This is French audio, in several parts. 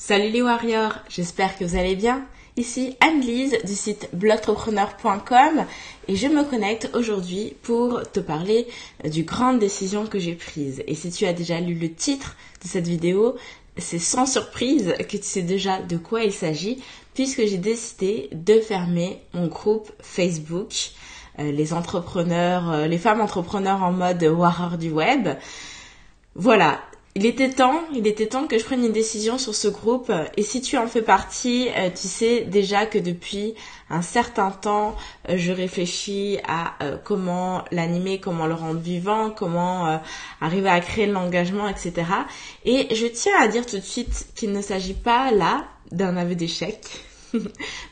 Salut les warriors, j'espère que vous allez bien. Ici Anne-Lise du site blogentrepreneur.com et je me connecte aujourd'hui pour te parler du grande décision que j'ai prise. Et si tu as déjà lu le titre de cette vidéo, c'est sans surprise que tu sais déjà de quoi il s'agit puisque j'ai décidé de fermer mon groupe Facebook, les entrepreneurs, les femmes entrepreneurs en mode warrior du web. Voilà. Il était temps que je prenne une décision sur ce groupe et si tu en fais partie, tu sais déjà que depuis un certain temps, je réfléchis à comment l'animer, comment le rendre vivant, comment arriver à créer l'engagement, etc. Et je tiens à dire tout de suite qu'il ne s'agit pas là d'un aveu d'échec.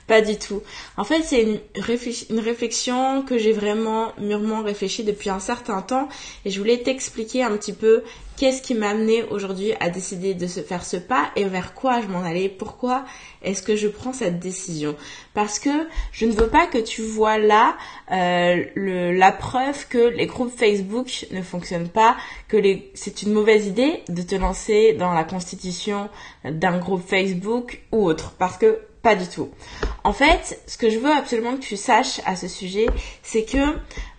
Pas du tout. En fait, c'est une réflexion que j'ai vraiment mûrement réfléchi depuis un certain temps et je voulais t'expliquer un petit peu qu'est-ce qui m'a amené aujourd'hui à décider de faire ce pas et vers quoi je m'en allais, pourquoi est-ce que je prends cette décision. Parce que je ne veux pas que tu vois là la preuve que les groupes Facebook ne fonctionnent pas, que c'est une mauvaise idée de te lancer dans la constitution d'un groupe Facebook ou autre. Parce que pas du tout. En fait, ce que je veux absolument que tu saches à ce sujet, c'est que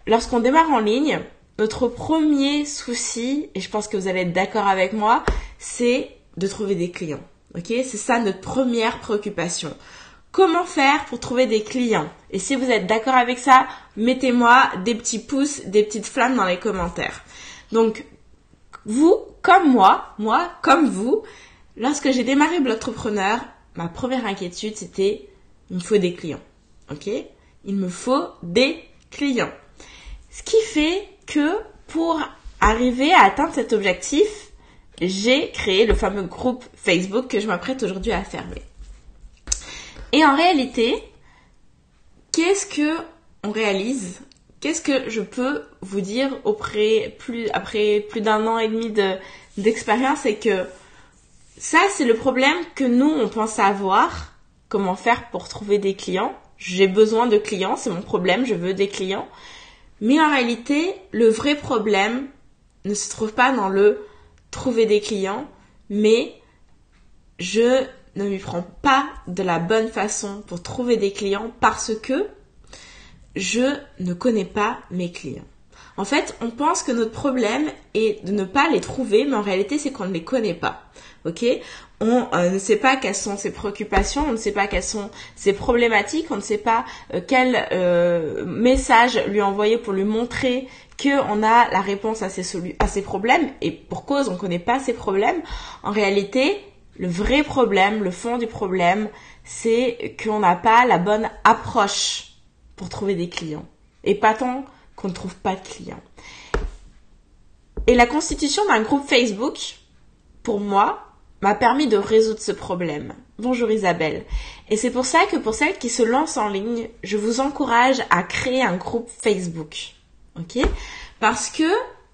lorsqu'on démarre en ligne, notre premier souci, et je pense que vous allez être d'accord avec moi, c'est de trouver des clients. Ok ? C'est ça notre première préoccupation. Comment faire pour trouver des clients ? Et si vous êtes d'accord avec ça, mettez-moi des petits pouces, des petites flammes dans les commentaires. Donc, vous, comme moi comme vous, lorsque j'ai démarré Blogentrepreneur, ma première inquiétude, c'était il me faut des clients. Ok ? Il me faut des clients. Ce qui fait que pour arriver à atteindre cet objectif, j'ai créé le fameux groupe Facebook que je m'apprête aujourd'hui à fermer. Et en réalité, qu'est-ce que on réalise ? Qu'est-ce que je peux vous dire après plus d'un an et demi d'expérience, c'est que ça, c'est le problème que nous, on pense avoir. Comment faire pour trouver des clients ? J'ai besoin de clients, c'est mon problème, je veux des clients. Mais en réalité, le vrai problème ne se trouve pas dans le trouver des clients, mais je ne m'y prends pas de la bonne façon pour trouver des clients parce que je ne connais pas mes clients. En fait, on pense que notre problème est de ne pas les trouver, mais en réalité, c'est qu'on ne les connaît pas. Ok ? On ne sait pas quelles sont ses préoccupations, on ne sait pas quelles sont ses problématiques, on ne sait pas quel message lui envoyer pour lui montrer qu'on a la réponse à ses problèmes. Et pour cause, on ne connaît pas ses problèmes. En réalité, le vrai problème, le fond du problème, c'est qu'on n'a pas la bonne approche pour trouver des clients. Et pas tant qu'on ne trouve pas de clients. Et la constitution d'un groupe Facebook, pour moi, m'a permis de résoudre ce problème. Bonjour Isabelle. Et c'est pour ça que pour celles qui se lancent en ligne, je vous encourage à créer un groupe Facebook. Ok ? Parce que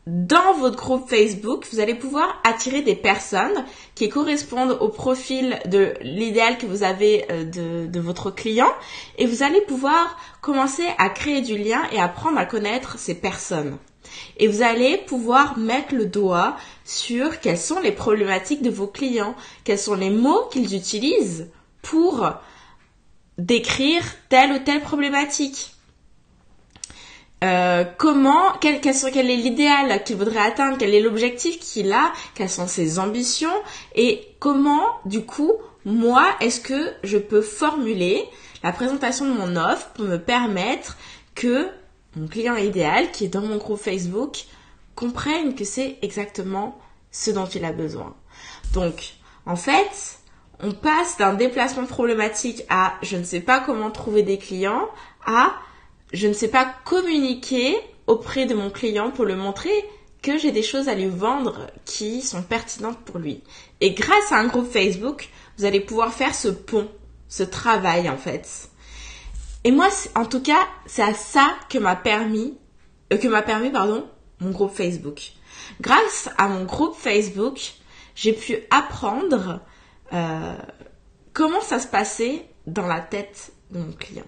dans votre groupe Facebook, vous allez pouvoir attirer des personnes qui correspondent au profil de l'idéal que vous avez de votre client et vous allez pouvoir commencer à créer du lien et apprendre à connaître ces personnes. Et vous allez pouvoir mettre le doigt sur quelles sont les problématiques de vos clients, quels sont les mots qu'ils utilisent pour décrire telle ou telle problématique. Quel est l'idéal qu'il voudrait atteindre, quel est l'objectif qu'il a, quelles sont ses ambitions et comment, du coup, moi, est-ce que je peux formuler la présentation de mon offre pour me permettre que mon client idéal, qui est dans mon groupe Facebook, comprenne que c'est exactement ce dont il a besoin. Donc, en fait, on passe d'un déplacement problématique à je ne sais pas comment trouver des clients à je ne sais pas communiquer auprès de mon client pour lui montrer que j'ai des choses à lui vendre qui sont pertinentes pour lui. Et grâce à un groupe Facebook, vous allez pouvoir faire ce pont, ce travail en fait. Et moi, en tout cas, c'est à ça que m'a permis mon groupe Facebook. Grâce à mon groupe Facebook, j'ai pu apprendre comment ça se passait dans la tête de mon client.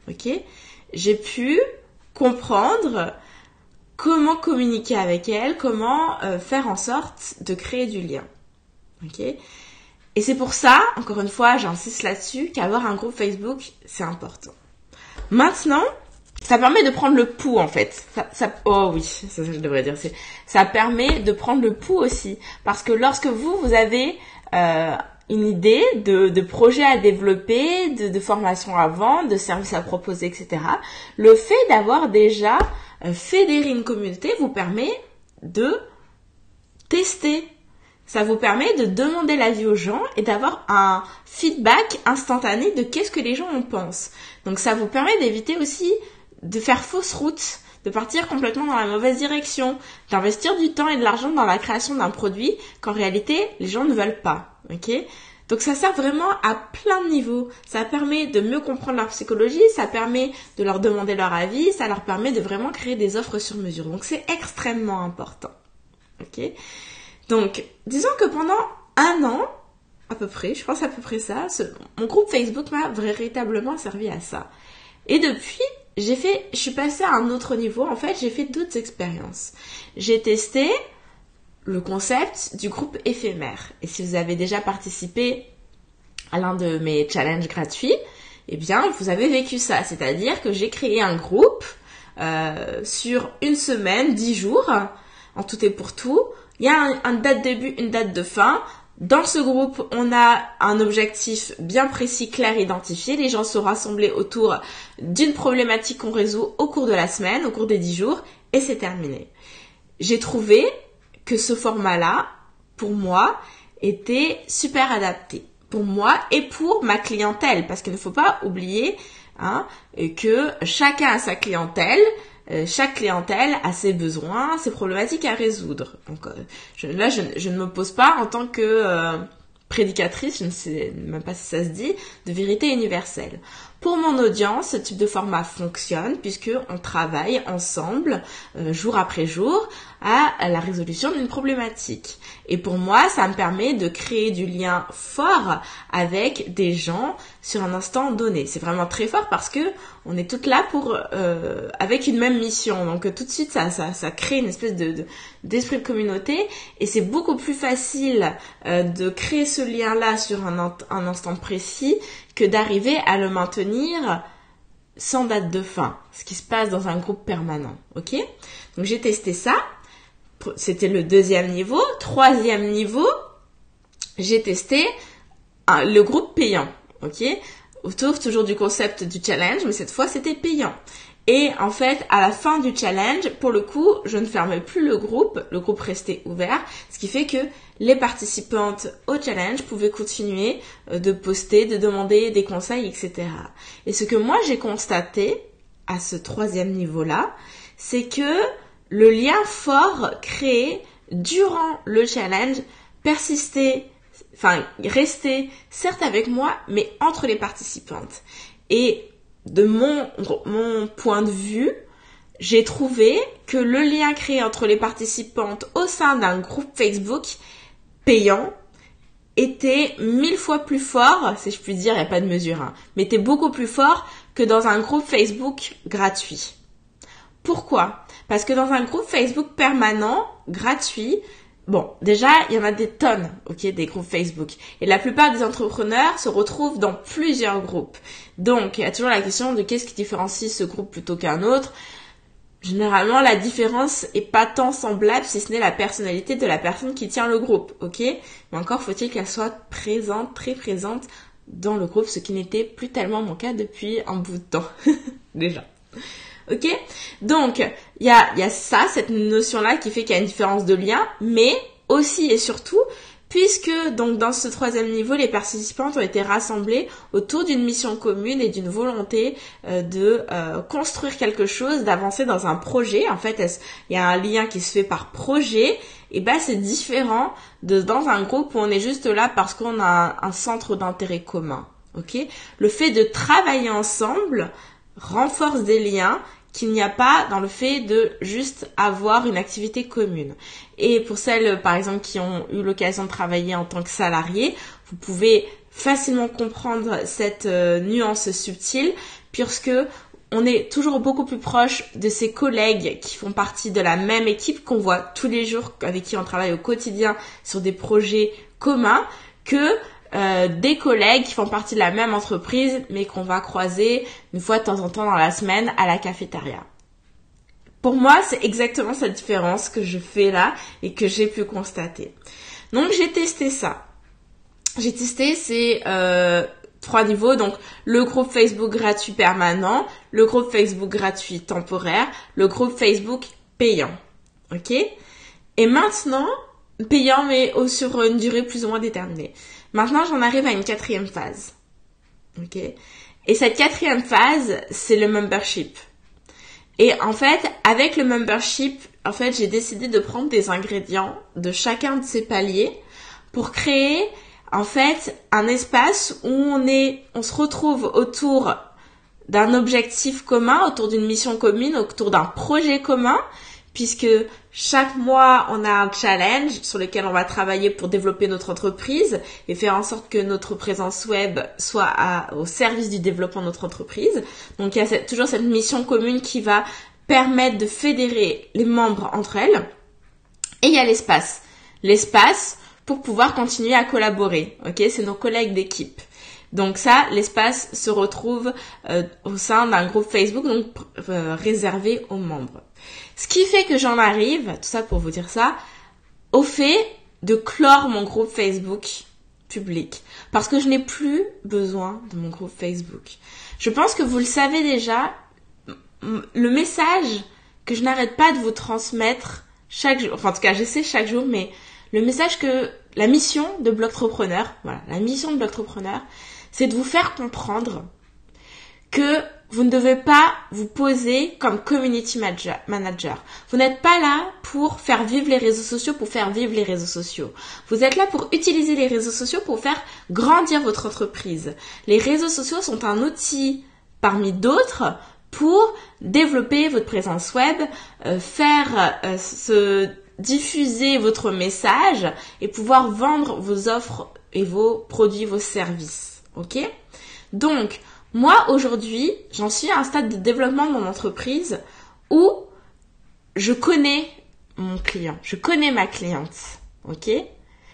Ok ? J'ai pu comprendre comment communiquer avec elle, comment faire en sorte de créer du lien. Ok ? Et c'est pour ça, encore une fois, j'insiste là-dessus, qu'avoir un groupe Facebook, c'est important. Maintenant, ça permet de prendre le pouls, en fait. Oh oui, ça je devrais dire. Ça permet de prendre le pouls aussi. Parce que lorsque vous avez une idée de projet à développer, de formation à vendre, de services à proposer, etc., le fait d'avoir déjà fédéré une communauté vous permet de tester. Ça vous permet de demander l'avis aux gens et d'avoir un feedback instantané de qu'est-ce que les gens en pensent. Donc ça vous permet d'éviter aussi de faire fausse route, de partir complètement dans la mauvaise direction, d'investir du temps et de l'argent dans la création d'un produit qu'en réalité les gens ne veulent pas. Ok ? Donc ça sert vraiment à plein de niveaux. Ça permet de mieux comprendre leur psychologie, ça permet de leur demander leur avis, ça leur permet de vraiment créer des offres sur mesure. Donc c'est extrêmement important. Ok ? Donc, disons que pendant 1 an, à peu près, je pense à peu près ça, mon groupe Facebook m'a véritablement servi à ça. Et depuis, je suis passée à un autre niveau. En fait, j'ai fait d'autres expériences. J'ai testé le concept du groupe éphémère. Et si vous avez déjà participé à l'un de mes challenges gratuits, eh bien, vous avez vécu ça. C'est-à-dire que j'ai créé un groupe sur 1 semaine, 10 jours, en tout et pour tout. Il y a une date de début, une date de fin. Dans ce groupe, on a un objectif bien précis, clair, identifié. Les gens sont rassemblés autour d'une problématique qu'on résout au cours de la semaine, au cours des 10 jours, et c'est terminé. J'ai trouvé que ce format-là, pour moi, était super adapté. Pour moi et pour ma clientèle. Parce qu'il ne faut pas oublier que chacun a sa clientèle. Chaque clientèle a ses besoins, ses problématiques à résoudre. Donc je ne me pose pas en tant que prédicatrice, je ne sais même pas si ça se dit, de vérité universelle. Pour mon audience, ce type de format fonctionne puisque on travaille ensemble, jour après jour, à la résolution d'une problématique. Et pour moi, ça me permet de créer du lien fort avec des gens sur un instant donné. C'est vraiment très fort parce que on est toutes là avec une même mission. Donc tout de suite, ça crée une espèce d'esprit de communauté et c'est beaucoup plus facile de créer ce lien-là sur un instant précis que d'arriver à le maintenir sans date de fin, ce qui se passe dans un groupe permanent, ok ? Donc j'ai testé ça, c'était le 2e niveau. 3e niveau, j'ai testé le groupe payant, ok ? Autour toujours du concept du challenge, mais cette fois c'était payant. Et en fait, à la fin du challenge, pour le coup, je ne fermais plus le groupe restait ouvert, ce qui fait que les participantes au challenge pouvaient continuer de poster, de demander des conseils, etc. Et ce que moi j'ai constaté à ce 3e niveau-là, c'est que le lien fort créé durant le challenge restait certes avec moi, mais entre les participantes. Et de mon point de vue, j'ai trouvé que le lien créé entre les participantes au sein d'un groupe Facebook payant était 1000 fois plus fort, si je puis dire, il n'y a pas de mesure, mais était beaucoup plus fort que dans un groupe Facebook gratuit. Pourquoi ? Parce que dans un groupe Facebook permanent, gratuit, bon, déjà, il y en a des tonnes, ok, des groupes Facebook. Et la plupart des entrepreneurs se retrouvent dans plusieurs groupes. Donc, il y a toujours la question de qu'est-ce qui différencie ce groupe plutôt qu'un autre. Généralement, la différence est pas tant semblable si ce n'est la personnalité de la personne qui tient le groupe, ok ? Mais encore faut-il qu'elle soit présente, très présente dans le groupe, ce qui n'était plus tellement mon cas depuis un bout de temps, déjà. Ok ? Donc, il y a ça, cette notion-là qui fait qu'il y a une différence de lien, mais aussi et surtout, puisque donc dans ce 3e niveau, les participantes ont été rassemblées autour d'une mission commune et d'une volonté de construire quelque chose, d'avancer dans un projet. En fait, il y a un lien qui se fait par projet. Et c'est différent dans un groupe où on est juste là parce qu'on a un centre d'intérêt commun. Ok ? Le fait de travailler ensemble renforce des liens qu'il n'y a pas dans le fait de juste avoir une activité commune. Et pour celles, par exemple, qui ont eu l'occasion de travailler en tant que salariés, vous pouvez facilement comprendre cette nuance subtile, puisque on est toujours beaucoup plus proche de ses collègues qui font partie de la même équipe, qu'on voit tous les jours, avec qui on travaille au quotidien sur des projets communs, que des collègues qui font partie de la même entreprise, mais qu'on va croiser une fois de temps en temps dans la semaine à la cafétéria. Pour moi, c'est exactement cette différence que je fais là et que j'ai pu constater. Donc, j'ai testé ça. J'ai testé ces 3 niveaux, donc le groupe Facebook gratuit permanent, le groupe Facebook gratuit temporaire, le groupe Facebook payant. Ok ? Et maintenant, payant mais sur une durée plus ou moins déterminée. Maintenant, j'en arrive à une 4e phase. Ok ? Et cette 4e phase, c'est le membership. Et en fait, avec le membership, en fait, j'ai décidé de prendre des ingrédients de chacun de ces paliers pour créer en fait un espace où on se retrouve autour d'un objectif commun, autour d'une mission commune, autour d'un projet commun, puisque chaque mois, on a un challenge sur lequel on va travailler pour développer notre entreprise et faire en sorte que notre présence web soit au service du développement de notre entreprise. Donc, il y a toujours cette mission commune qui va permettre de fédérer les membres entre elles. Et il y a l'espace. L'espace pour pouvoir continuer à collaborer. Ok, c'est nos collègues d'équipe. Donc ça, l'espace se retrouve au sein d'un groupe Facebook, donc réservé aux membres. Ce qui fait que j'en arrive, tout ça pour vous dire ça, au fait de clore mon groupe Facebook public. Parce que je n'ai plus besoin de mon groupe Facebook. Je pense que vous le savez déjà, le message que je n'arrête pas de vous transmettre chaque jour, enfin en tout cas j'essaie chaque jour, mais le message que la mission de Blogtrepreneur, voilà, la mission de Blogtrepreneur, c'est de vous faire comprendre que vous ne devez pas vous poser comme community manager. Vous n'êtes pas là pour faire vivre les réseaux sociaux, pour faire vivre les réseaux sociaux. Vous êtes là pour utiliser les réseaux sociaux pour faire grandir votre entreprise. Les réseaux sociaux sont un outil parmi d'autres pour développer votre présence web, faire se diffuser votre message et pouvoir vendre vos offres et vos produits, vos services. Ok ? Donc, moi, aujourd'hui, j'en suis à un stade de développement de mon entreprise où je connais mon client, je connais ma cliente, ok ?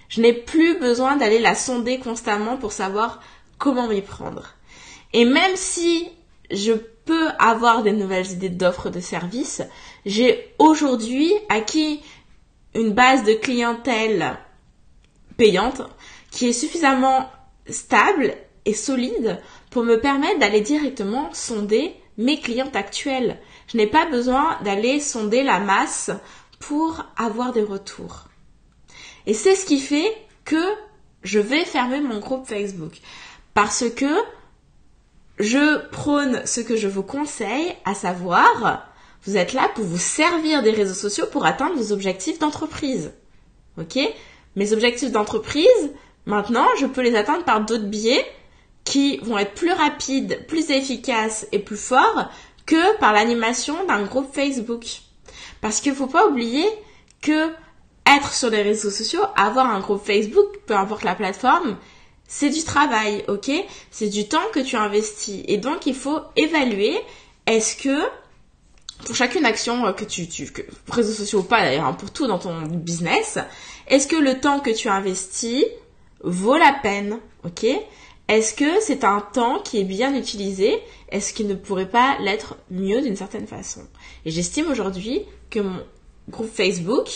Je n'ai plus besoin d'aller la sonder constamment pour savoir comment m'y prendre. Et même si je peux avoir des nouvelles idées d'offres de services, j'ai aujourd'hui acquis une base de clientèle payante qui est suffisamment stable et solide pour me permettre d'aller directement sonder mes clientes actuelles. Je n'ai pas besoin d'aller sonder la masse pour avoir des retours. Et c'est ce qui fait que je vais fermer mon groupe Facebook. Parce que je prône ce que je vous conseille, à savoir, vous êtes là pour vous servir des réseaux sociaux pour atteindre vos objectifs d'entreprise. Ok ? Mes objectifs d'entreprise, maintenant, je peux les atteindre par d'autres biais qui vont être plus rapides, plus efficaces et plus forts que par l'animation d'un groupe Facebook. Parce qu'il ne faut pas oublier que être sur les réseaux sociaux, avoir un groupe Facebook, peu importe la plateforme, c'est du travail, ok ? C'est du temps que tu investis. Et donc, il faut évaluer, est-ce que, pour chacune action que réseaux sociaux ou pas d'ailleurs, pour tout dans ton business, est-ce que le temps que tu investis vaut la peine, ok ? Est-ce que c'est un temps qui est bien utilisé ? Est-ce qu'il ne pourrait pas l'être mieux d'une certaine façon ? Et j'estime aujourd'hui que mon groupe Facebook,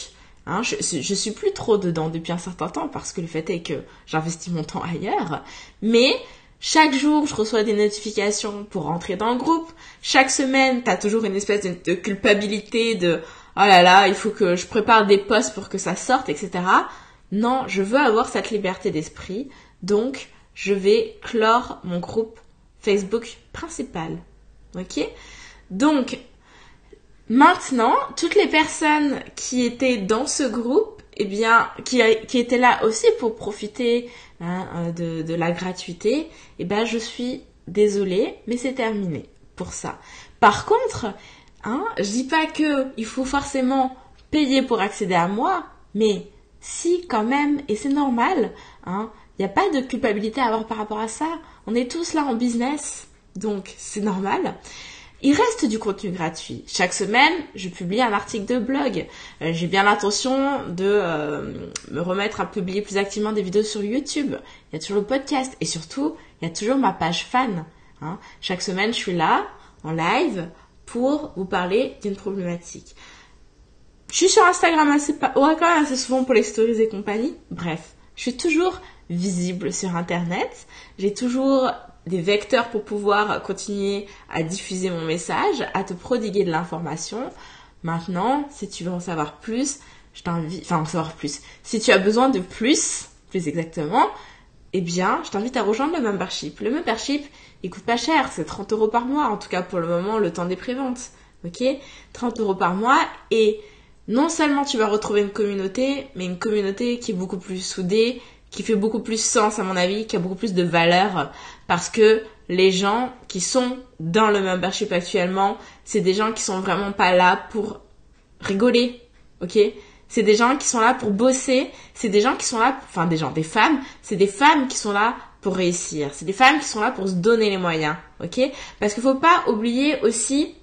je suis plus trop dedans depuis un certain temps parce que le fait est que j'investis mon temps ailleurs. Mais chaque jour, je reçois des notifications pour rentrer dans le groupe. Chaque semaine, tu as toujours une espèce de culpabilité de « Oh là là, il faut que je prépare des posts pour que ça sorte, etc. » Non, je veux avoir cette liberté d'esprit. Donc, je vais clore mon groupe Facebook principal. Ok ? Donc, maintenant, toutes les personnes qui étaient dans ce groupe, eh bien, qui étaient là aussi pour profiter de la gratuité, eh ben, je suis désolée, mais c'est terminé pour ça. Par contre, je dis pas que il faut forcément payer pour accéder à moi, mais si quand même, et c'est normal, il n'y a pas de culpabilité à avoir par rapport à ça. On est tous là en business, donc c'est normal. Il reste du contenu gratuit. Chaque semaine, je publie un article de blog. J'ai bien l'intention de me remettre à publier plus activement des vidéos sur YouTube. Il y a toujours le podcast et surtout, il y a toujours ma page fan. Chaque semaine, je suis là, en live, pour vous parler d'une problématique. Je suis sur Instagram quand même assez souvent pour les stories et compagnie. Bref, je suis toujours visible sur Internet. J'ai toujours des vecteurs pour pouvoir continuer à diffuser mon message, à te prodiguer de l'information. Maintenant, si tu veux en savoir plus, si tu as besoin de plus exactement, eh bien, je t'invite à rejoindre le membership. Le membership, il coûte pas cher, c'est 30 € par mois, en tout cas pour le moment, le temps des préventes. Ok? 30 € par mois et non seulement tu vas retrouver une communauté, mais une communauté qui est beaucoup plus soudée, qui fait beaucoup plus sens à mon avis, qui a beaucoup plus de valeur parce que les gens qui sont dans le membership actuellement, c'est des gens qui sont vraiment pas là pour rigoler, ok? C'est des gens qui sont là pour bosser, c'est des gens qui sont là, des femmes, c'est des femmes qui sont là pour réussir, c'est des femmes qui sont là pour se donner les moyens, ok? Parce qu'il faut pas oublier aussi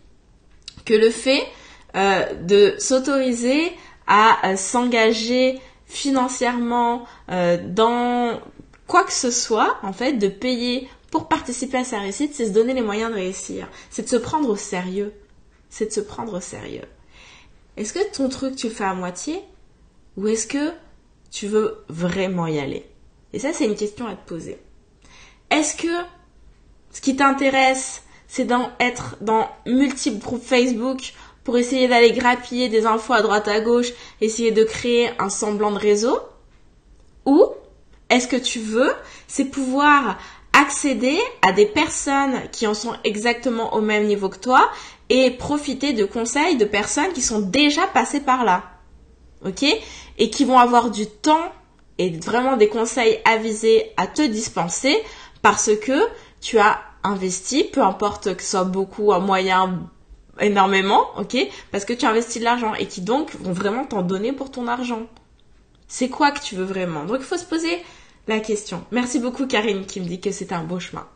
que le fait de s'autoriser à s'engager financièrement dans quoi que ce soit, en fait, de payer pour participer à sa réussite, c'est se donner les moyens de réussir. C'est de se prendre au sérieux. Est-ce que ton truc, tu le fais à moitié ou est-ce que tu veux vraiment y aller? Et ça, c'est une question à te poser. Est-ce que ce qui t'intéresse, c'est d'être dans multiples groupes Facebook pour essayer d'aller grappiller des infos à droite à gauche, essayer de créer un semblant de réseau? Ou est-ce que tu veux, c'est pouvoir accéder à des personnes qui en sont exactement au même niveau que toi et profiter de conseils de personnes qui sont déjà passées par là, ok? Et qui vont avoir du temps et vraiment des conseils avisés à te dispenser parce que tu as investi, peu importe que ce soit beaucoup, un moyen, énormément, ok? Parce que tu investis de l'argent et qui donc vont vraiment t'en donner pour ton argent. C'est quoi que tu veux vraiment? Donc il faut se poser la question. Merci beaucoup Karine qui me dit que c'est un beau chemin.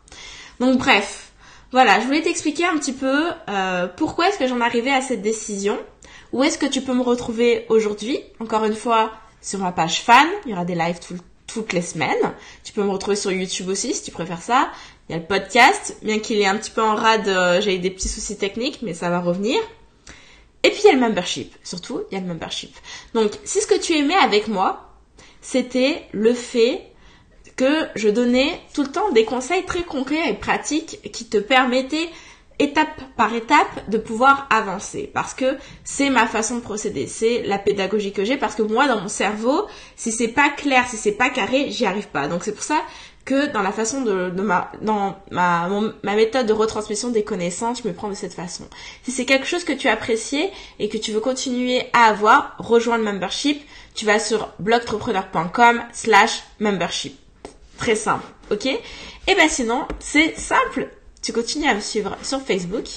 Donc bref, voilà, je voulais t'expliquer un petit peu pourquoi est-ce que j'en arrivais à cette décision. Où est-ce que tu peux me retrouver aujourd'hui? Encore une fois, sur ma page fan, il y aura des lives toutes les semaines. Tu peux me retrouver sur YouTube aussi si tu préfères ça. Il y a le podcast, bien qu'il est un petit peu en rade, j'ai eu des petits soucis techniques, mais ça va revenir. Et puis il y a le membership, surtout il y a le membership. Donc si ce que tu aimais avec moi, c'était le fait que je donnais tout le temps des conseils très concrets et pratiques qui te permettaient étape par étape de pouvoir avancer, parce que c'est ma façon de procéder, c'est la pédagogie que j'ai, parce que moi dans mon cerveau, si c'est pas clair, si c'est pas carré, j'y arrive pas. Donc c'est pour ça que dans la façon ma méthode de retransmission des connaissances, je me prends de cette façon. Si c'est quelque chose que tu apprécies et que tu veux continuer à avoir, rejoins le membership. Tu vas sur blogtrepreneur.com/membership. Très simple, ok? Et ben sinon, c'est simple. Tu continues à me suivre sur Facebook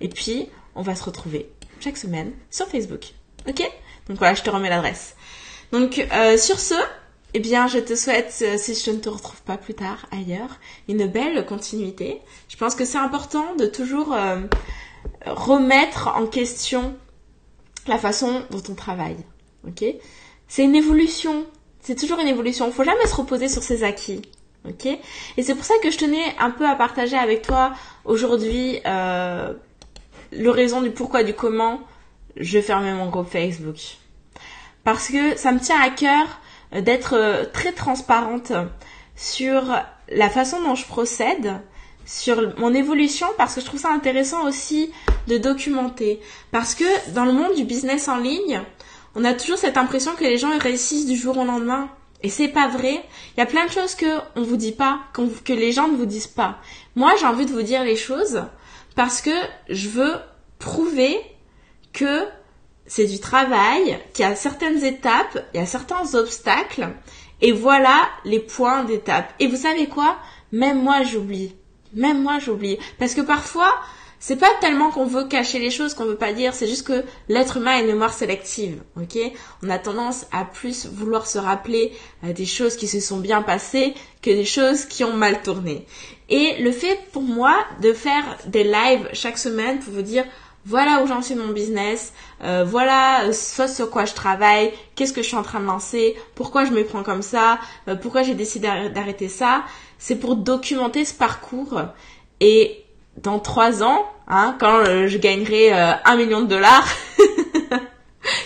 et puis on va se retrouver chaque semaine sur Facebook, ok? Donc voilà, je te remets l'adresse. Donc sur ce, eh bien, je te souhaite, si je ne te retrouve pas plus tard ailleurs, une belle continuité. Je pense que c'est important de toujours remettre en question la façon dont on travaille. Ok? C'est une évolution. C'est toujours une évolution. Il faut jamais se reposer sur ses acquis. Ok? Et c'est pour ça que je tenais un peu à partager avec toi aujourd'hui le raison du pourquoi, du comment je fermais mon groupe Facebook. Parce que ça me tient à cœur d'être très transparente sur la façon dont je procède, sur mon évolution, parce que je trouve ça intéressant aussi de documenter. Parce que dans le monde du business en ligne, on a toujours cette impression que les gens réussissent du jour au lendemain. Et c'est pas vrai. Il y a plein de choses que on vous dit pas, que les gens ne vous disent pas. Moi, j'ai envie de vous dire les choses parce que je veux prouver que c'est du travail, qu'il y a certaines étapes, il y a certains obstacles, et voilà les points d'étape. Et vous savez quoi? Même moi, j'oublie. Parce que parfois, c'est pas tellement qu'on veut cacher les choses, qu'on veut pas dire, c'est juste que l'être humain a une mémoire sélective, ok? On a tendance à plus vouloir se rappeler des choses qui se sont bien passées que des choses qui ont mal tourné. Et le fait pour moi de faire des lives chaque semaine pour vous dire voilà où j'en suis mon business, voilà ce sur quoi je travaille, qu'est-ce que je suis en train de lancer, pourquoi je me prends comme ça, pourquoi j'ai décidé d'arrêter ça, c'est pour documenter ce parcours. Et dans 3 ans, quand je gagnerai 1 million de dollars,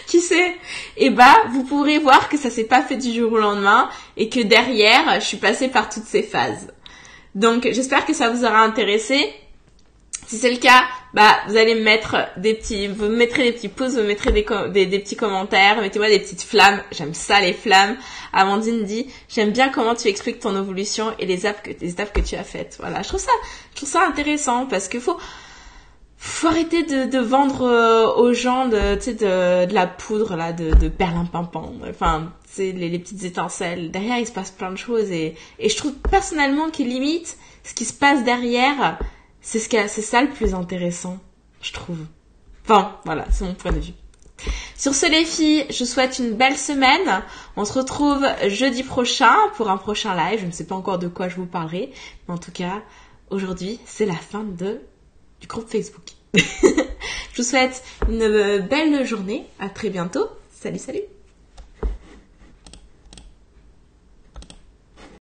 qui sait, et vous pourrez voir que ça s'est pas fait du jour au lendemain et que derrière, je suis passée par toutes ces phases. Donc, j'espère que ça vous aura intéressé. Si c'est le cas, vous allez vous mettrez des petits pouces, vous mettrez des petits commentaires, mettez-moi des petites flammes. J'aime ça, les flammes. Amandine dit, j'aime bien comment tu expliques ton évolution et les étapes que tu as faites. Voilà. Je trouve ça intéressant parce que faut arrêter de vendre aux gens de la poudre, là, de perlimpinpin. Enfin, c'est les petites étincelles. Derrière, il se passe plein de choses et je trouve personnellement qu'il limite ce qui se passe derrière. C'est ça le plus intéressant, je trouve. Enfin, voilà, c'est mon point de vue. Sur ce, les filles, je vous souhaite une belle semaine. On se retrouve jeudi prochain pour un prochain live. Je ne sais pas encore de quoi je vous parlerai. Mais en tout cas, aujourd'hui, c'est la fin du groupe Facebook. Je vous souhaite une belle journée. À très bientôt. Salut, salut.